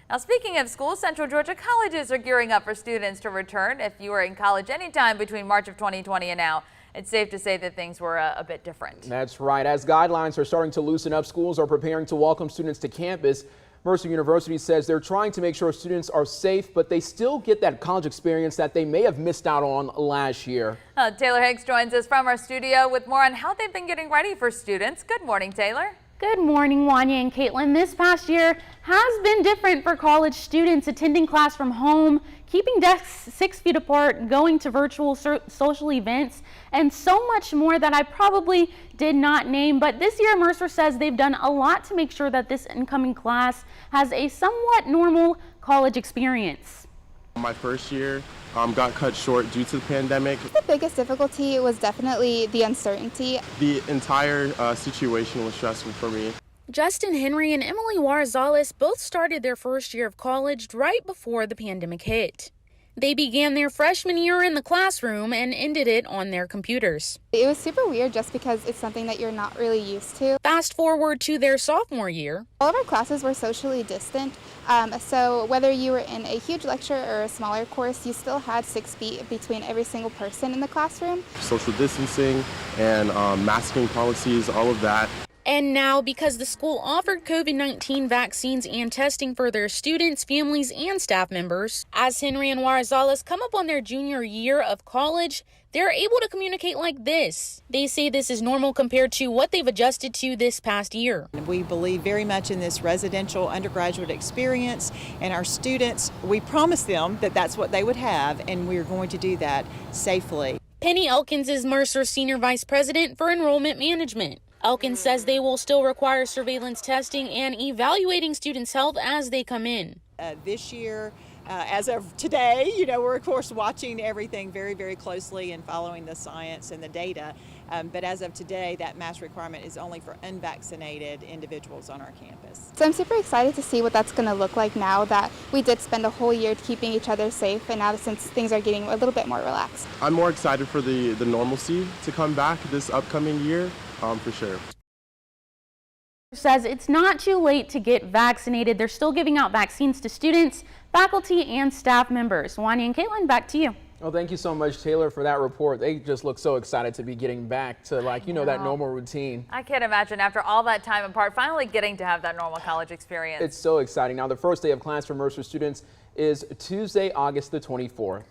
Now, speaking of schools, Central Georgia colleges are gearing up for students to return. If you were in college anytime between March of 2020 and now, it's safe to say that things were a bit different. That's right. As guidelines are starting to loosen up, schools are preparing to welcome students to campus. Mercer University says they're trying to make sure students are safe, but they still get that college experience that they may have missed out on last year. Taylor Higgs joins us from our studio with more on how they've been getting ready for students. Good morning, Taylor. Good morning, Wanya and Caitlin. This past year has been different for college students attending class from home, keeping desks 6 feet apart, going to virtual social events, and so much more that I probably did not name. But this year, Mercer says they've done a lot to make sure that this incoming class has a somewhat normal college experience. My first year got cut short due to the pandemic. The biggest difficulty was definitely the uncertainty. The entire situation was stressful for me. Justin Henry and Emily Warzales both started their first year of college right before the pandemic hit. They began their freshman year in the classroom and ended it on their computers. It was super weird just because it's something that you're not really used to. Fast forward to their sophomore year. All of our classes were socially distant, so whether you were in a huge lecture or a smaller course, you still had 6 feet between every single person in the classroom. Social distancing and masking policies, all of that. And now, because the school offered COVID-19 vaccines and testing for their students, families, and staff members, as Henry and Warzales come up on their junior year of college, they're able to communicate like this. They say this is normal compared to what they've adjusted to this past year. We believe very much in this residential undergraduate experience, and our students, we promised them that that's what they would have, and we're going to do that safely. Penny Elkins is Mercer's Senior Vice President for Enrollment Management. Elkins says they will still require surveillance testing and evaluating students' health as they come in. This year, as of today, we're of course watching everything very, very closely and following the science and the data. But as of today, that mask requirement is only for unvaccinated individuals on our campus. So I'm super excited to see what that's going to look like now that we did spend a whole year keeping each other safe, and now since things are getting a little bit more relaxed. I'm more excited for the normalcy to come back this upcoming year, for sure. Says it's not too late to get vaccinated. They're still giving out vaccines to students, faculty, and staff members. Wanya and Caitlin, back to you. Well, thank you so much, Taylor, for that report. They just look so excited to be getting back to, that normal routine. I can't imagine after all that time apart, finally getting to have that normal college experience. It's so exciting. Now, the first day of class for Mercer students is Tuesday, August the 24th.